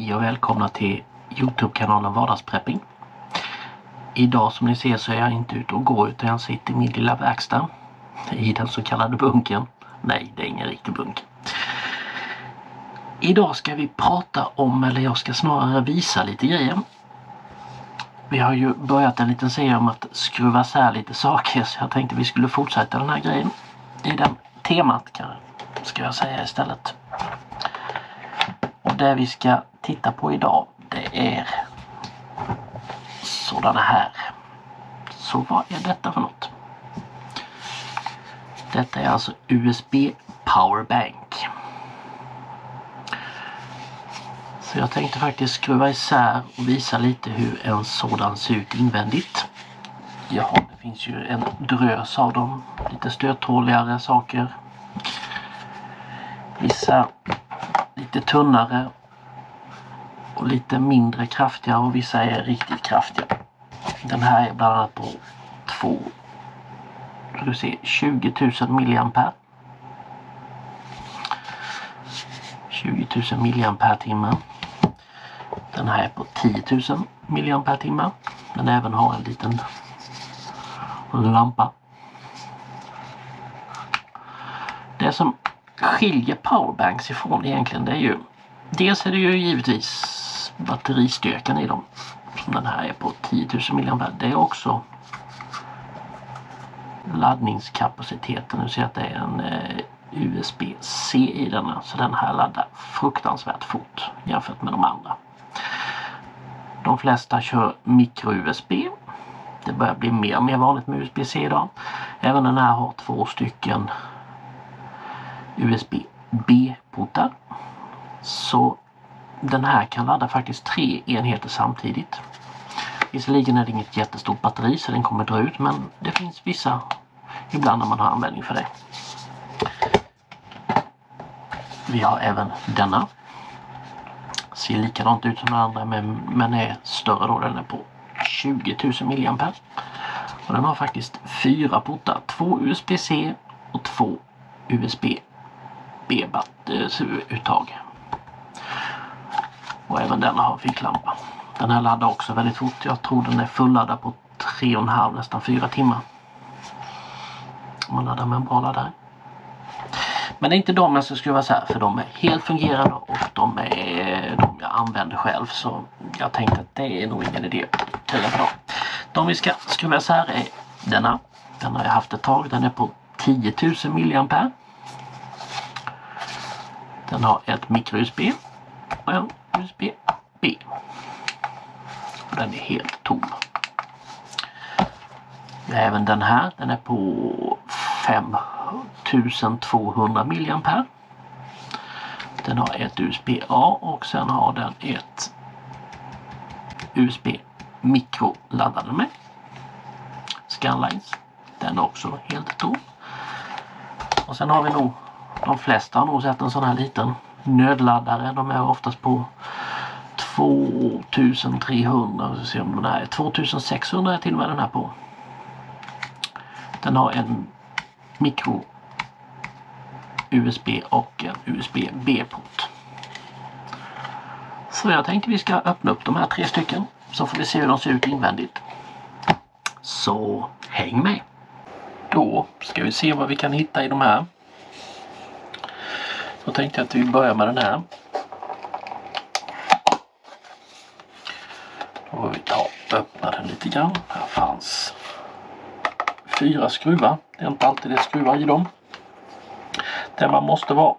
Hej och välkomna till Youtube-kanalen Vardagsprepping. Idag som ni ser så är jag inte ute och går utan jag sitter i min lilla verkstad i den så kallade bunken. Nej, det är ingen riktig bunk. Idag ska vi prata om, eller jag ska snarare visa lite grejer. Vi har ju börjat en liten serie om att skruva isär lite saker, så jag tänkte vi skulle fortsätta den här grejen i den temat, ska jag säga istället. Och det vi ska titta på idag, det är sådana här. Så vad är detta för något? Detta är alltså USB powerbank. Så jag tänkte faktiskt skruva isär och visa lite hur en sådan ser ut invändigt. Jaha, det finns ju en drös av dem. Lite stöttåligare saker. Vissa lite tunnare och lite mindre kraftiga och vissa är riktigt kraftiga. Den här är bland annat på 20 000 milliampere. 20 000 milliampere timme. Den här är på 10 000 milliampere timme. Den även har en liten lampa. Det som skiljer powerbanks ifrån egentligen, det är ju dels är det ju givetvis batteristyrkan i dem, som den här är på 10 000 milliampere. Det är också laddningskapaciteten. Nu ser jag att det är en USB-C i denna, så den här laddar fruktansvärt fort jämfört med de andra. De flesta kör micro-USB. Det börjar bli mer och mer vanligt med USB-C idag. Även den här har 2 stycken USB-B-portar. Så den här kan ladda faktiskt 3 enheter samtidigt. Visserligen är det inget jättestort batteri så den kommer dra ut, men det finns vissa ibland när man har användning för det. Vi har även denna. Ser likadant ut som den andra men är större då. Den är på 20 000 milliampere. Och den har faktiskt 4 portar. 2 USB-C och 2 USB-B-uttag. Och även den har en ficklampa. Den här laddar också väldigt fort. Jag tror den är fulladdad på 3,5 nästan 4 timmar. Om man laddar med en bra laddare. Men det är inte de jag ska skruva så här, för de är helt fungerande och de är de jag använder själv, så jag tänkte att det är nog ingen idé. De vi ska skruva så här är denna. Den har jag haft ett tag. Den är på 10 000 milliampere. Den har ett micro-USB och en USB-B. Och den är helt tom. Även den här, den är på 5200 milliampere. Den har ett USB-A och sen har den ett USB-mikro laddade med. Scanlines. Den är också helt tom. Och sen har vi nog, de flesta har nog sett en sån här liten nödladdare. De är oftast på 2300. Så ser om den här är 2600 är till och med den här på. Den har en mikro USB och en USB-B-port. Så jag tänkte vi ska öppna upp de här 3 stycken, så får vi se hur de ser ut invändigt. Så häng med! Då ska vi se vad vi kan hitta i de här. Då tänkte jag att vi börjar med den här. Då får vi öppna den lite grann. Här fanns 4 skruvar. Det är inte alltid det skruvar i dem. Det man måste vara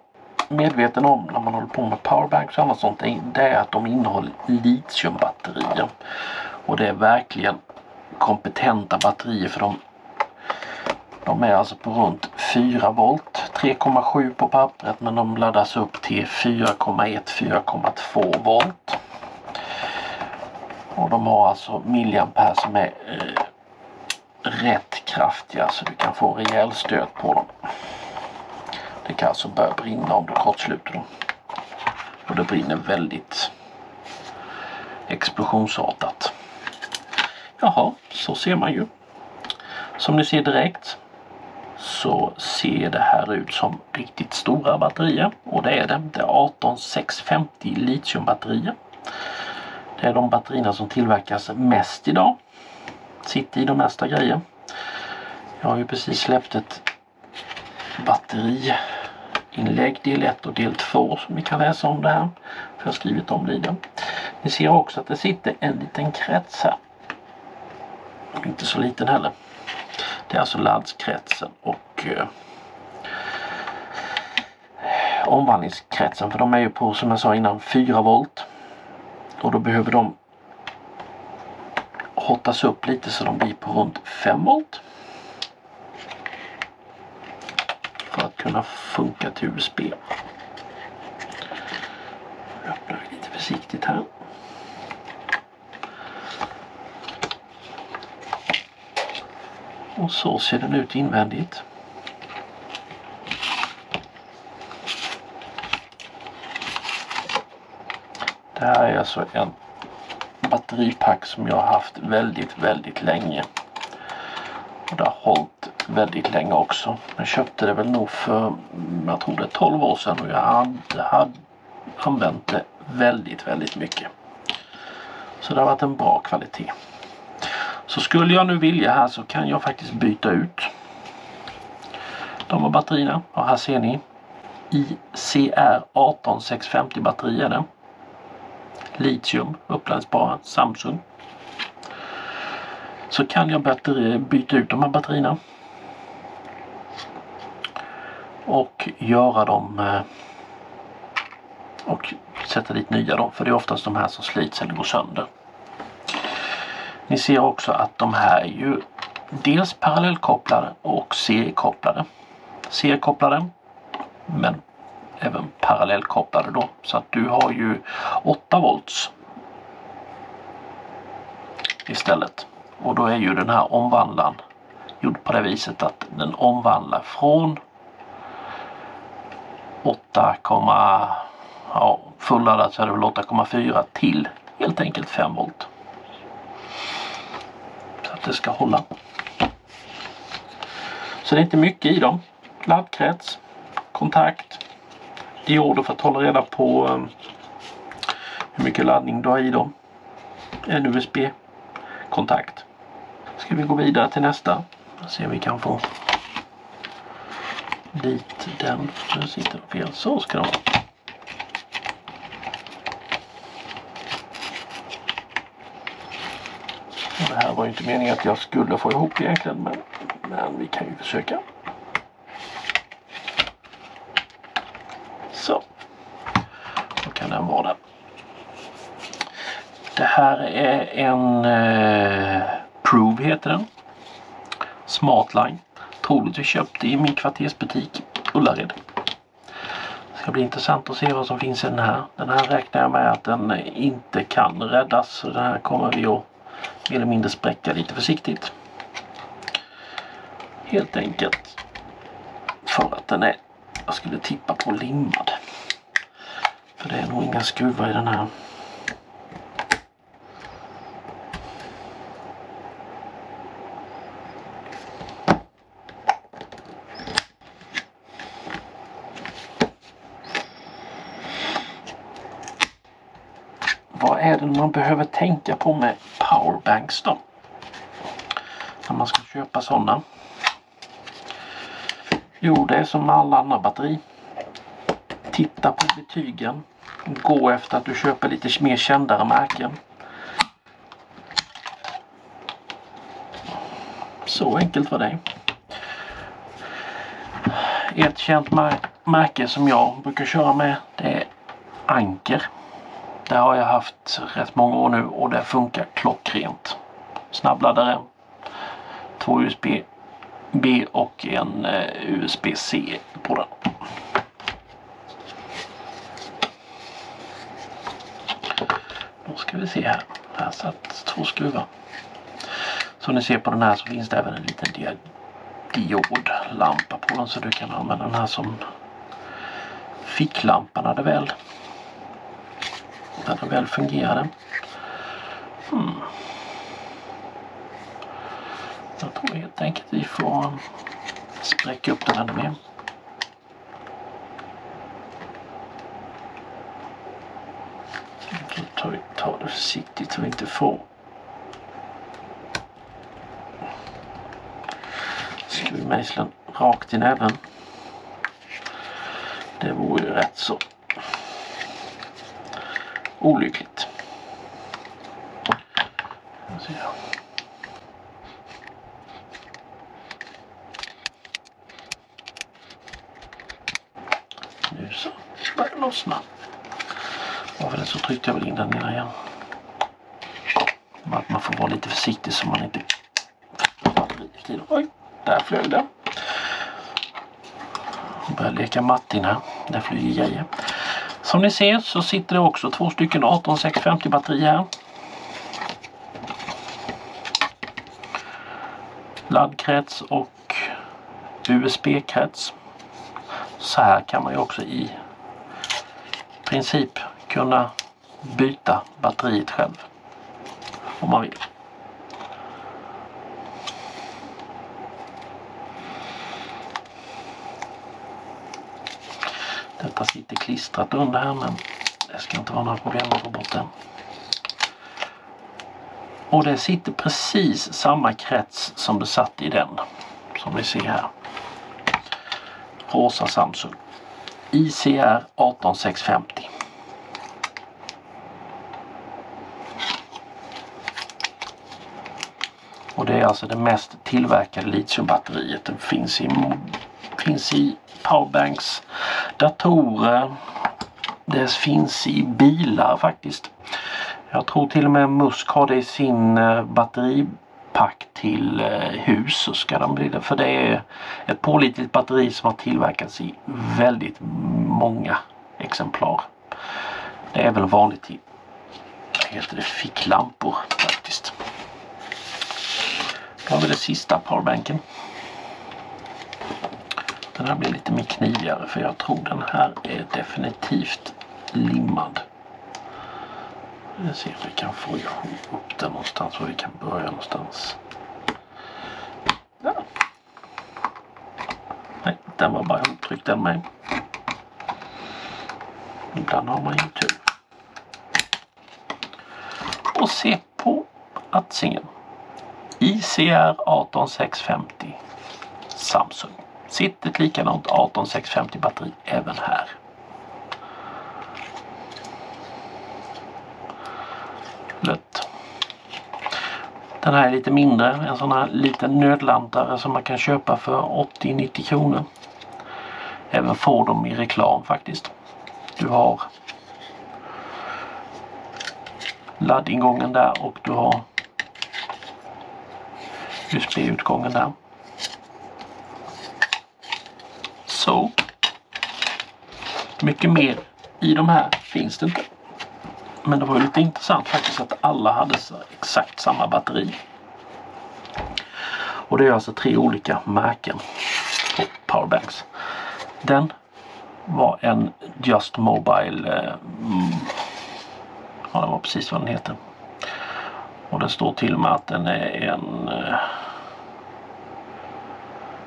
medveten om när man håller på med powerbanks och annat sånt, det är att de innehåller litiumbatterier. Och det är verkligen kompetenta batterier, för de är alltså på runt 4 volt. 3,7 på pappret, men de laddas upp till 4,1-4,2 volt. Och de har alltså milliampere som är rätt kraftiga, så du kan få en rejäl stöt på dem. Det kan alltså börja brinna om du kortsluter dem. Och det brinner väldigt explosionsartat. Jaha, så ser man ju. Som ni ser direkt så ser det här ut som riktigt stora batterier. Och det är det. Det är 18650 litiumbatterier. Det är de batterierna som tillverkas mest idag. Sitter i de mesta grejer. Jag har ju precis släppt ett batteriinlägg del 1 och del 2 som ni kan läsa om det här. För jag har skrivit om det. Ni ser också att det sitter en liten krets här. Inte så liten heller. Det är alltså laddskretsen och omvandlingskretsen. För de är ju på, som jag sa innan, 4 volt. Och då behöver de hottas upp lite så de blir på runt 5 volt. För att kunna funka till USB. Jag öppnar lite försiktigt här. Och så ser den ut invändigt. Det här är alltså en batteripack som jag har haft väldigt länge. Och det har hållit väldigt länge också. Jag köpte det väl nog för, jag tror det är 12 år sedan, och jag hade använt det väldigt mycket. Så det har varit en bra kvalitet. Så skulle jag nu vilja här så kan jag faktiskt byta ut de här batterierna. Och här ser ni ICR18650 batteri är det. Litium, uppladdningsbara, Samsung. Så kan jag byta ut de här batterierna. Och göra dem och sätta dit nya då. För det är oftast de här som slits eller går sönder. Ni ser också att de här är ju dels parallellkopplade och seriekopplade. Seriekopplade, men även parallellkopplade då. Så att du har ju 8 volts istället. Och då är ju den här omvandlaren gjord på det viset att den omvandlar från 8, fulladdat så är det väl 8,4 till helt enkelt 5 volt. Så att det ska hålla. Så det är inte mycket i dem. Laddkrets, kontakt, dioder för att hålla reda på hur mycket laddning du har i dem. En USB-kontakt. Ska vi gå vidare till nästa. Se om vi kan få dit den. Nu sitter den fel. Så ska de. Och det här var ju inte meningen att jag skulle få ihop egentligen. Men vi kan ju försöka. Så. Då kan den vara där. Det här är en Prove heter den. Smartline. Troligt vi köpte i min kvartersbutik Ullared. Det ska bli intressant att se vad som finns i den här. Den här räknar jag med att den inte kan räddas. Så den här kommer vi att mer eller mindre spräcka lite försiktigt. Helt enkelt. För att den är, jag skulle tippa på limmad. För det är nog inga skruvar i den här. Vad är det man behöver tänka på med powerbanks då? När man ska köpa sådana. Jo, det är som med alla andra batteri. Titta på betygen. Gå efter att du köper lite mer kändare märken. Så enkelt var det. Ett känt märke som jag brukar köra med, det är Anker. Det har jag haft rätt många år nu och det funkar klockrent. Snabbladdare, 2 USB-B och en USB-C på den. Då ska vi se här. Här satt 2 skruvar. Som ni ser på den här så finns det även en liten diodlampa på den så du kan använda den här som ficklampa när det väl fungerade. Jag tror helt enkelt vi får spräcka upp den ännu mer. Så tar vi Försiktigt så vi inte får skruvmejseln rakt i näven. Det vore ju rätt så olyckligt. Nu så börjar det lossna. Varför det så tryckte jag väl in den igen. Att man får vara lite försiktig så man inte... Oj, där flög det. Börjar leka Martin här. Där flyger grejer. Som ni ser så sitter det också 2 stycken 18650 batterier här. Laddkrets och USB-krets. Så här kan man ju också i princip kunna byta batteriet själv om man vill. Detta sitter klistrat under här, men det ska inte vara några problem att få bort den. Och det sitter precis samma krets som det satt i den. Som ni ser här. Rosa Samsung. ICR 18650. Och det är alltså det mest tillverkade litiumbatteriet. Det finns i powerbanks, datorer. Det finns i bilar faktiskt. Jag tror till och med Musk har det i sin batteripack till hus. Så ska de bli det. För det är ett pålitligt batteri som har tillverkats i väldigt många exemplar. Det är väl vanligt i ficklampor faktiskt. Då har vi det sista powerbanken. Den här blir lite mer knivigare för jag tror den här är definitivt limmad. Vi ser om vi kan få upp den någonstans och vi kan börja någonstans. Ja. Nej, den var bara ihoptryckt den med. Ibland har man ju tur. Och se på atsingen. ICR 18650 Samsung. Sitter ett likadant 18650 batteri även här. Lätt. Den här är lite mindre. En sån här liten nödlantare som man kan köpa för 80-90 kronor. Även får de i reklam faktiskt. Du har laddingången där och du har USB-utgången där. Så mycket mer i de här finns det inte. Men det var lite intressant faktiskt att alla hade exakt samma batteri. Och det är alltså 3 olika märken på powerbanks. Den var en Just Mobile, ja det var precis vad den heter. Och det står till och med att den är en,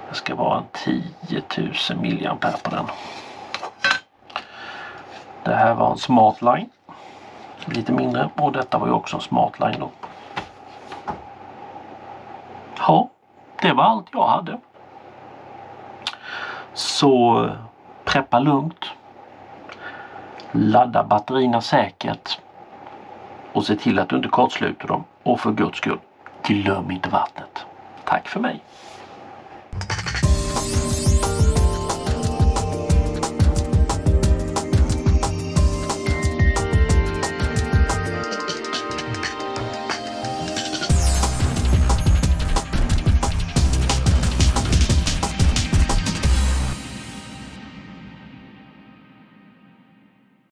det ska vara en 10 000 mAh på den. Det här var en Smart Line. Lite mindre. Och detta var ju också en Smart Line då. Ja, det var allt jag hade. Så preppa lugnt. Ladda batterierna säkert. Och se till att du inte kortsluter dem. Och för Guds skull, glöm inte vattnet. Tack för mig.